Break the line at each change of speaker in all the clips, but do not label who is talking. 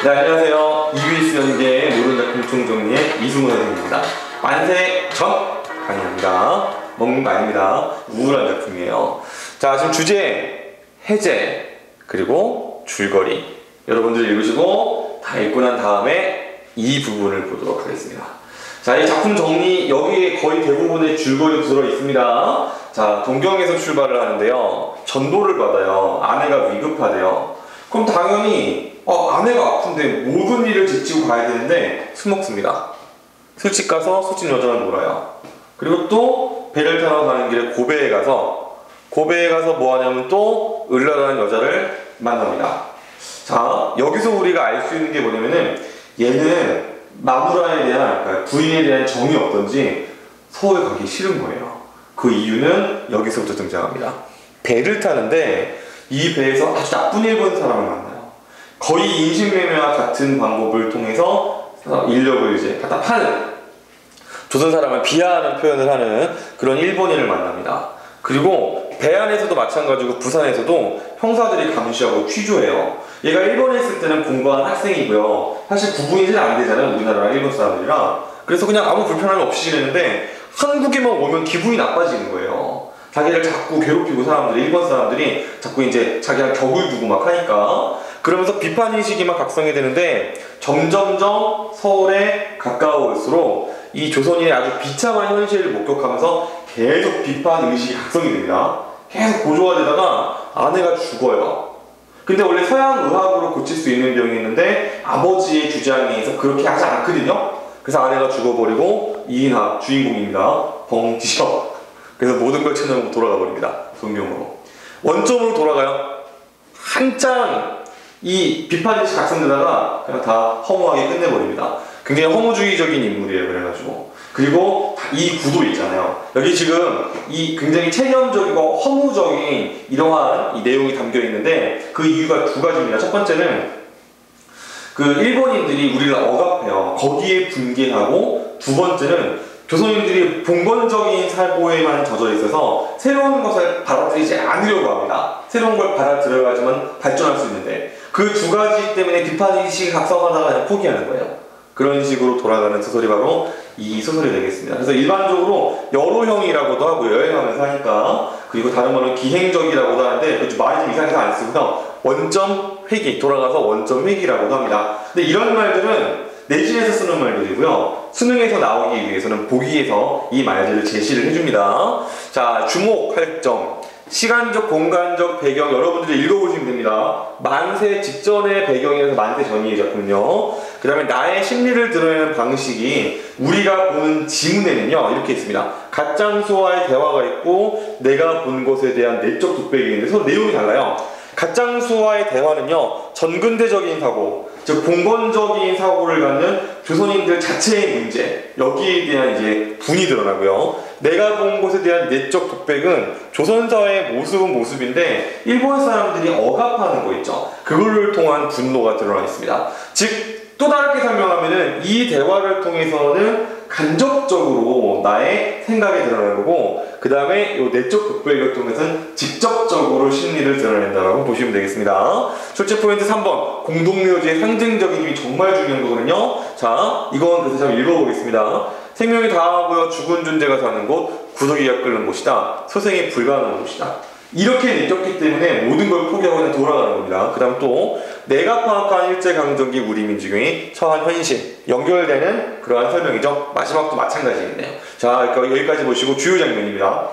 네, 안녕하세요. EBS 연계 노른자콩 총정리의 이승훈 선생님입니다. 만세 전 강의합니다. 먹는 거 아닙니다. 우울한 작품이에요. 자, 지금 주제, 해제, 그리고 줄거리. 여러분들 읽으시고 다 읽고 난 다음에 이 부분을 보도록 하겠습니다. 자, 이 작품 정리, 여기에 거의 대부분의 줄거리도 들어있습니다. 자, 동경에서 출발을 하는데요. 전보를 받아요. 아내가 위급하대요. 그럼 당연히 아내가 아픈데 모든 일을 제치고 가야 되는데 술 먹습니다. 술집 가서 술집 여자랑 놀아요. 그리고 또 배를 타러 가는 길에 고베에 가서 뭐 하냐면 또 을라라는 여자를 만납니다. 자, 여기서 우리가 알 수 있는 게 뭐냐면은 얘는 마누라에 대한, 그러니까 부인에 대한 정이 없던지 서울에 가기 싫은 거예요. 그 이유는 여기서부터 등장합니다. 배를 타는데 이 배에서 아주 나쁜 일본 사람을 만나요. 거의 인신매매와 같은 방법을 통해서 인력을 이제 갖다 파는, 조선 사람을 비하하는 표현을 하는 그런 일본인을 만납니다. 그리고 배 안에서도 마찬가지고 부산에서도 형사들이 감시하고 취조해요. 얘가 일본에 있을 때는 공부한 학생이고요. 사실 구분이 잘 안 되잖아요, 우리나라랑 일본 사람들이랑. 그래서 그냥 아무 불편함이 없이 지내는데 한국에만 오면 기분이 나빠지는 거예요. 자기를 자꾸 괴롭히고 일본 사람들이 자꾸 이제 자기랑 격을 두고 막 하니까. 그러면서 비판의식이 막 각성이 되는데 점점점 서울에 가까울수록 이 조선인의 아주 비참한 현실을 목격하면서 계속 비판의식이 각성이 됩니다. 계속 고조가 되다가 아내가 죽어요. 근데 원래 서양 의학으로 고칠 수 있는 병이 있는데 아버지의 주장에 의해서 그렇게 하지 않거든요. 그래서 아내가 죽어버리고 이인하 주인공입니다. 벙디셔. 그래서 모든 걸 채널로 돌아가 버립니다. 동경으로. 원점으로 돌아가요. 한참 이 비판의식 각성되다가 그냥 다 허무하게 끝내버립니다. 굉장히 허무주의적인 인물이에요. 그래가지고. 그리고 이 구도 있잖아요. 여기 지금 이 굉장히 체념적이고 허무적인 이러한 이 내용이 담겨 있는데 그 이유가 두 가지입니다. 첫 번째는 그 일본인들이 우리를 억압해요. 거기에 분개하고, 두 번째는 조선인들이 봉건적인 사고에만 젖어 있어서 새로운 것을 받아들이지 않으려고 합니다. 새로운 걸 받아들여야지만 발전할 수 있는데 그 두 가지 때문에 비판의식이 각성하다가 그냥 포기하는 거예요. 그런 식으로 돌아가는 소설이 바로 이 소설이 되겠습니다. 그래서 일반적으로 여로형이라고도 하고 여행하면서 하니까, 그리고 다른 말은 기행적이라고도 하는데 그 말이 좀 이상해서 안 쓰고요. 원점 회귀, 돌아가서 원점 회귀라고도 합니다. 근데 이런 말들은 내신에서 쓰는 말들이고요. 수능에서 나오기 위해서는 보기에서 이 말들을 제시를 해줍니다. 자, 주목할 점. 시간적, 공간적 배경 여러분들이 읽어보시면 됩니다. 만세 직전의 배경이라서 만세 전이의 작품은요. 그 다음에 나의 심리를 드러내는 방식이 우리가 보는 지문에는요 이렇게 있습니다. 가짱수와의 대화가 있고 내가 본 것에 대한 내적 독백이 있는데 서로 내용이 달라요. 가짱수와의 대화는요 전근대적인 사고, 즉 봉건적인 사고를 갖는 조선인들 자체의 문제, 여기에 대한 이제 분이 드러나고요. 내가 본 것에 대한 내적 독백은 조선사회의 모습은 모습인데 일본 사람들이 억압하는 거 있죠. 그걸 통한 분노가 드러나 있습니다. 즉 또 다르게 설명하면은 이 대화를 통해서는 간접적으로 나의 생각이 드러나는 거고, 그 다음에 이 내적 독백을 통해서는 직접적으로 심리를 드러낸다라고 보시면 되겠습니다. 출제 포인트 3번. 공동묘지의 상징적인 힘이 정말 중요한 거거든요. 자, 이건 그래서 좀 읽어보겠습니다. 생명이 다하고요 죽은 존재가 사는 곳, 구더기가 끓는 곳이다. 소생이 불가능한 곳이다. 이렇게 느꼈기 때문에 모든 걸 포기하고 그냥 돌아가는 겁니다. 그 다음 또 내가 파악한 일제강점기 우리 민주경이 처한 현실 연결되는 그러한 설명이죠. 마지막도 마찬가지겠네요. 자, 여기까지 보시고 주요 장면입니다.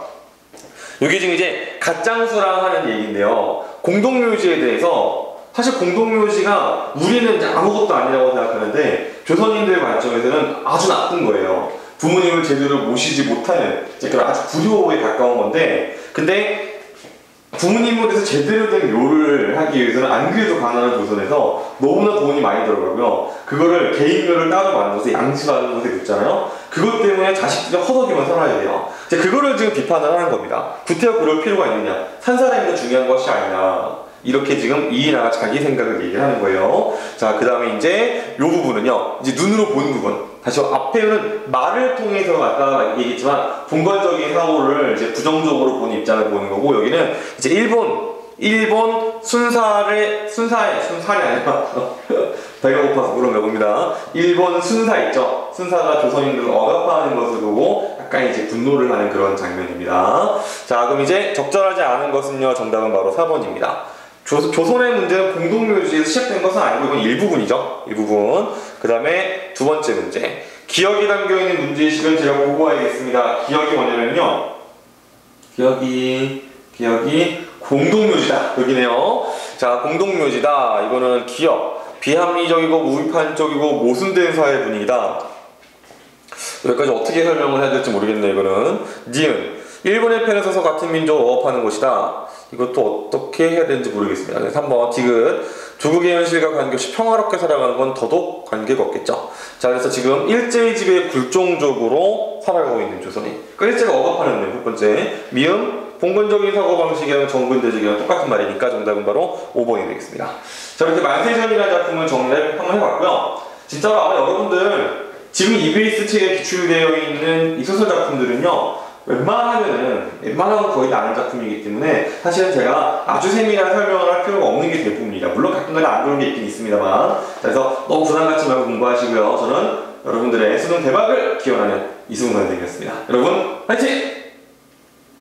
여기 지금 이제 가짱수랑 하는 얘기인데요. 공동묘지에 대해서, 사실 공동묘지가 우리는 이제 아무것도 아니라고 생각하는데 조선인들 관점에서는 아주 나쁜 거예요. 부모님을 제대로 모시지 못하는 그런 아주 불효에 가까운 건데, 근데 부모님에 대해서 제대로 된 묘를 하기 위해서는 안 그래도 가난한 조선에서 너무나 돈이 많이 들어가고요. 그거를 개인묘를 따로 만들어서 양치받는 곳에 뒀잖아요. 그것 때문에 자식들이 허덕이면 살아야 돼요. 그거를 지금 비판을 하는 겁니다. 구태여 그럴 필요가 있느냐, 산 사람이 더 중요한 것이 아니냐, 이렇게 지금 이인하가 자기 생각을 얘기하는 거예요. 자, 그 다음에 이제 요 부분은요, 이제 눈으로 보는 부분. 다시 앞에는 말을 통해서 아까 얘기했지만 봉건적인 사고를 이제 부정적으로 보는 입장을 보는 거고, 여기는 이제 일본 일본 순살이 아니라 배가 고파서 물어본 겁니다. 일본 순사 있죠? 순사가 조선인들을 억압하는 것을 보고 약간 이제 분노를 하는 그런 장면입니다. 자, 그럼 이제 적절하지 않은 것은요, 정답은 바로 4번입니다. 조선의 문제는 공동묘지에서 시작된 것은 아니고 이건 일부분이죠. 일부분. 그 다음에 두 번째 문제. 기억이 담겨있는 문제의식은 제가 보고하겠습니다. 기억이 뭐냐면요. 기억이 공동묘지다. 여기네요. 자, 공동묘지다. 이거는 기억. 비합리적이고 무비판적이고 모순된 사회 분위기다. 여기까지 어떻게 설명을 해야 될지 모르겠네. 이거는 니은. 일본의 편에 서서 같은 민족을 억압하는 것이다. 이것도 어떻게 해야 되는지 모르겠습니다. 그래서 3번 디귿. 조국의 현실과 관계없이 평화롭게 살아가는 건 더더욱 관계가 없겠죠. 자, 그래서 지금 일제의 지배에 굴종적으로 살아가고 있는 조선이. 그러니까 일제가 억압하는 첫 번째. 미음. 봉건적인 사고방식이랑 정근대적이랑 똑같은 말이니까 정답은 바로 5번이 되겠습니다. 자, 이렇게 만세전이라는 작품을 정리를 한번 해봤고요. 진짜로 아마 여러분들 지금 EBS 책에 기출되어 있는 이 소설 작품들은요, 웬만하면 거의 다 아는 작품이기 때문에 사실은 제가 아주 세밀한 설명을 할 필요가 없는 게 대부분입니다. 물론 가끔가다 안 그런 게 있긴 있습니다만. 그래서 너무 부담 갖지 말고 공부하시고요. 저는 여러분들의 수능 대박을 기원하는 이승훈 선생님이었습니다. 여러분, 화이팅!